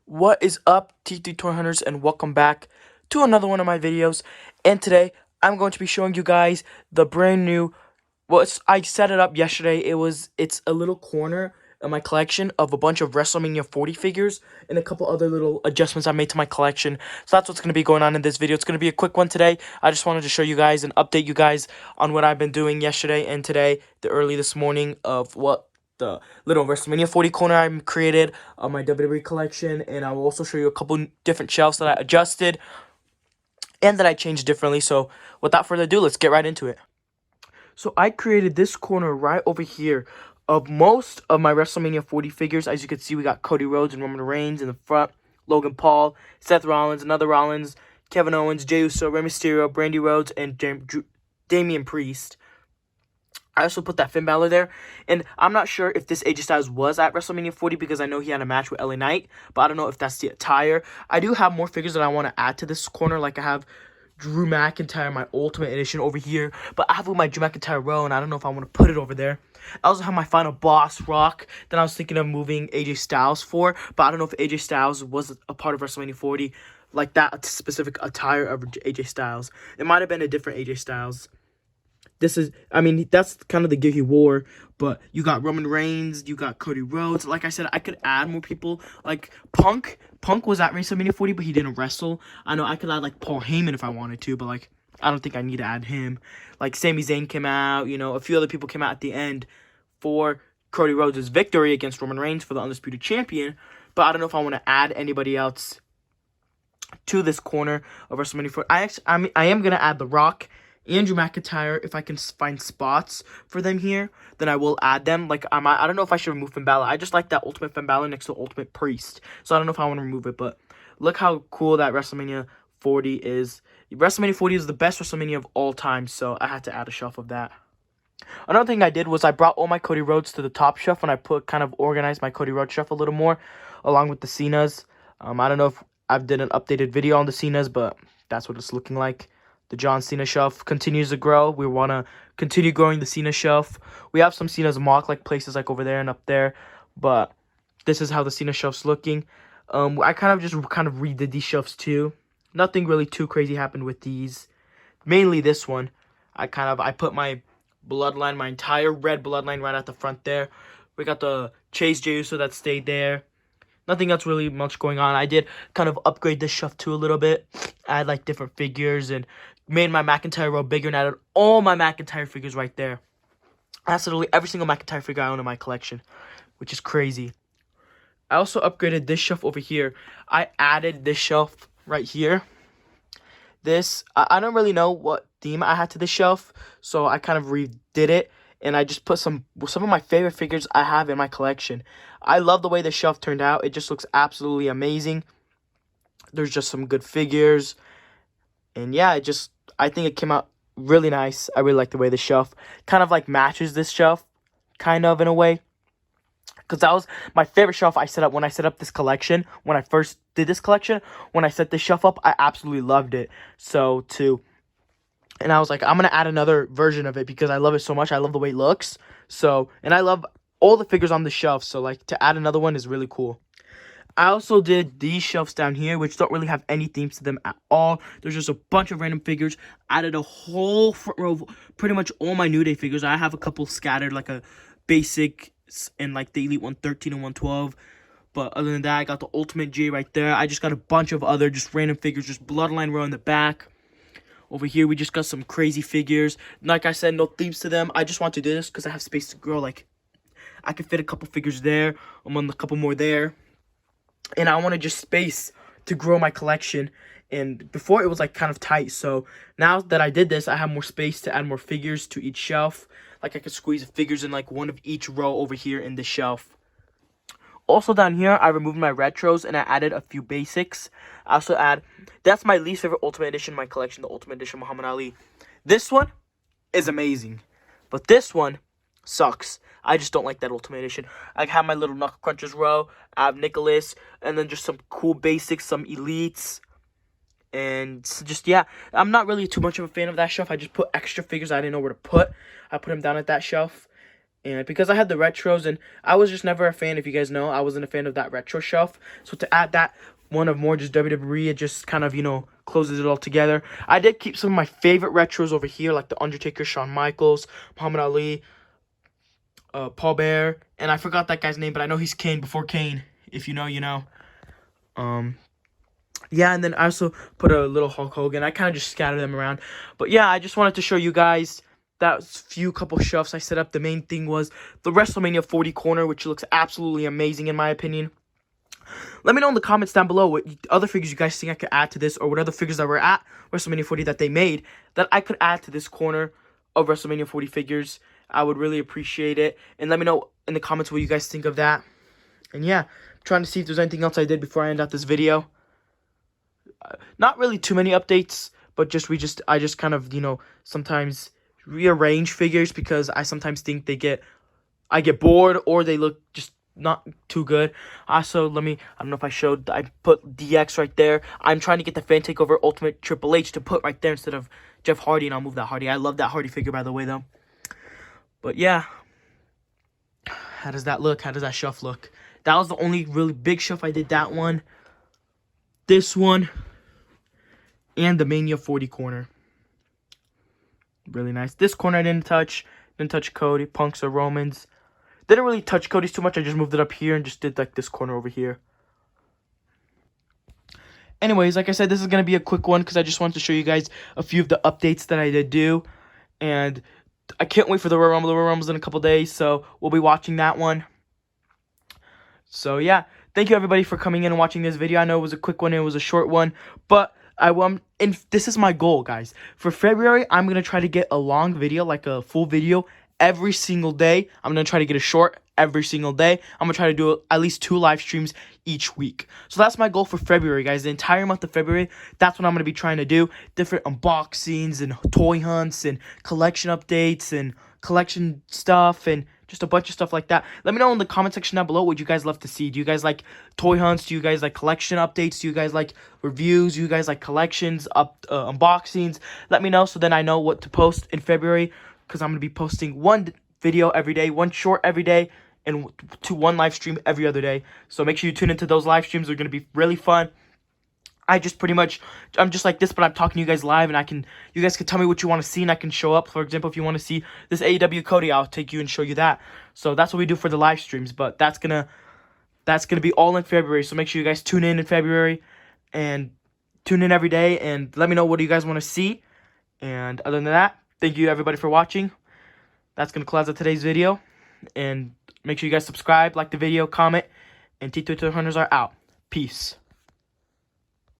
What is up, T3 Toy Hunters, and welcome back to another one of my videos. And today, I'm going to be showing you guys the brand new. I set it up yesterday. It's a little corner in my collection of a bunch of WrestleMania 40 figures and a couple other little adjustments I made to my collection. So that's what's going to be going on in this video. It's going to be a quick one today. I just wanted to show you guys and update you guys on what I've been doing yesterday and today, early this morning, of what the little WrestleMania 40 corner I created on my WWE collection, and I will also show you a couple different shelves that I adjusted and that I changed differently. So without further ado, let's get right into it. So I created this corner right over here of most of my WrestleMania 40 figures. As you can see, we got Cody Rhodes and Roman Reigns in the front, Logan Paul, Seth Rollins, another Rollins, Kevin Owens, Jey Uso, Rey Mysterio, Brandy Rhodes, and Damian Priest. I also put that Finn Balor there, and I'm not sure if this AJ Styles was at WrestleMania 40 because I know he had a match with LA Knight, but I don't know if that's the attire. I do have more figures that I want to add to this corner, like I have Drew McIntyre, my Ultimate Edition over here, but I have my Drew McIntyre row, and I don't know if I want to put it over there. I also have my Final Boss Rock that I was thinking of moving AJ Styles for, but I don't know if AJ Styles was a part of WrestleMania 40, like that specific attire of AJ Styles. It might have been a different AJ Styles. That's kind of the gear he wore, but you got Roman Reigns, you got Cody Rhodes. Like I said, I could add more people, like Punk. Punk was at WrestleMania 40, but he didn't wrestle. I know I could add, like, Paul Heyman if I wanted to, but, like, I don't think I need to add him. Like, Sami Zayn came out, a few other people came out at the end for Cody Rhodes' victory against Roman Reigns for the Undisputed Champion, but I don't know if I want to add anybody else to this corner of WrestleMania 40. I am going to add The Rock, Andrew McIntyre. If I can find spots for them here, then I will add them. Like, I don't know if I should remove Finn Balor. I just like that Ultimate Finn Balor next to Ultimate Priest. So I don't know if I want to remove it, but look how cool that WrestleMania 40 is. WrestleMania 40 is the best WrestleMania of all time, so I had to add a shelf of that. Another thing I did was I brought all my Cody Rhodes to the top shelf, and I kind of organized my Cody Rhodes shelf a little more, along with the Cenas. I don't know if I've did an updated video on the Cenas, but that's what it's looking like. The John Cena shelf continues to grow. We want to continue growing the Cena shelf. We have some Cena's mock, like places like over there and up there, but this is how the Cena shelf's looking. I kind of redid these shelves too. Nothing really too crazy happened with these. Mainly this one. I put my bloodline, my entire red bloodline right at the front there. We got the Chase Jey Uso that stayed there. Nothing else really much going on. I did kind of upgrade this shelf too a little bit. Add like different figures and made my McIntyre row bigger and added all my McIntyre figures right there. Absolutely every single McIntyre figure I own in my collection, which is crazy. I also upgraded this shelf over here. I added this shelf right here. I don't really know what theme I had to this shelf, so I kind of redid it, and I just put some of my favorite figures I have in my collection. I love the way the shelf turned out. It just looks absolutely amazing. There's just some good figures, and yeah, I think it came out really nice. I really like the way the shelf kind of like matches this shelf, kind of in a way. Because that was my favorite shelf I set up when I set up this collection. When I first did this collection, when I set this shelf up, I absolutely loved it. And I was like, I'm going to add another version of it because I love it so much. I love the way it looks. And I love all the figures on the shelf. So, like, to add another one is really cool. I also did these shelves down here, which don't really have any themes to them at all. There's just a bunch of random figures. Added a whole front row of pretty much all my New Day figures. I have a couple scattered, like a basic and like the Elite 113 and 112. But other than that, I got the Ultimate J right there. I just got a bunch of other just random figures, just Bloodline row in the back. Over here, we just got some crazy figures. Like I said, no themes to them. I just want to do this because I have space to grow. Like, I could fit a couple figures there. I'm on a couple more there. And I wanted just space to grow my collection. And before, it was like kind of tight. So now that I did this, I have more space to add more figures to each shelf. Like, I could squeeze figures in like one of each row over here in the shelf. Also down here, I removed my retros and I added a few basics. I also that's my least favorite Ultimate Edition in my collection, the Ultimate Edition Muhammad Ali. This one is amazing, but this one sucks. I just don't like that Ultimate Edition. I have my little Knuckle Crunchers row. I have Nicholas, and then just some cool basics, some elites. And just, yeah, I'm not really too much of a fan of that shelf. I just put extra figures I didn't know where to put. I put them down at that shelf. And because I had the retros, and I was just never a fan, if you guys know, I wasn't a fan of that retro shelf. So to add that one of more just WWE, it just kind of, closes it all together. I did keep some of my favorite retros over here, like The Undertaker, Shawn Michaels, Muhammad Ali, Paul Bear, and I forgot that guy's name, but I know he's Kane before Kane. If you know, you know. Yeah, and then I also put a little Hulk Hogan. I kind of just scattered them around. But yeah, I just wanted to show you guys that couple shelves I set up. The main thing was the WrestleMania 40 corner, which looks absolutely amazing in my opinion. Let me know in the comments down below what other figures you guys think I could add to this, or what other figures that were at WrestleMania 40 that they made that I could add to this corner of WrestleMania 40 figures. I would really appreciate it. And let me know in the comments what you guys think of that. And yeah, I'm trying to see if there's anything else I did before I end out this video. Not really too many updates, but I just kind of, sometimes rearrange figures because I sometimes think I get bored, or they look just not too good. Also, I don't know if I put DX right there. I'm trying to get the Fan Takeover Ultimate Triple H to put right there instead of Jeff Hardy, and I'll move that Hardy. I love that Hardy figure, by the way, though. But yeah, how does that look? How does that shelf look? That was the only really big shelf I did. That one, this one, and the Mania 40 corner. Really nice. This corner I didn't touch. Didn't touch Cody, Punks, or Romans. Didn't really touch Cody's too much. I just moved it up here and just did like this corner over here. Anyways, like I said, this is going to be a quick one because I just wanted to show you guys a few of the updates that I did do. And I can't wait for the Royal Rumble. The Royal Rumble's in a couple days, so we'll be watching that one. So yeah, thank you everybody for coming in and watching this video. I know it was a quick one. It was a short one, but and this is my goal, guys. For February, I'm going to try to get a long video, like a full video, every single day. I'm going to try to get a short every single day. I'm going to try to do at least 2 live streams each week. So that's my goal for February, guys. The entire month of February, that's what I'm going to be trying to do. Different unboxings and toy hunts and collection updates and collection stuff and just a bunch of stuff like that. Let me know in the comment section down below what you guys love to see. Do you guys like toy hunts? Do you guys like collection updates? Do you guys like reviews? Do you guys like collections, unboxings? Let me know so then I know what to post in February, because I'm going to be posting 1 video every day, 1 short every day, and 1 live stream every other day. So make sure you tune into those live streams. They're going to be really fun. I'm just like this, but I'm talking to you guys live, and you guys can tell me what you want to see, and I can show up. For example, if you want to see this AEW Cody, I'll take you and show you that. So that's what we do for the live streams, but that's gonna be all in February. So make sure you guys tune in February, and tune in every day, and let me know what you guys want to see. And other than that, thank you everybody for watching. That's gonna close out today's video, and make sure you guys subscribe, like the video, comment, and T2 Hunters are out. Peace.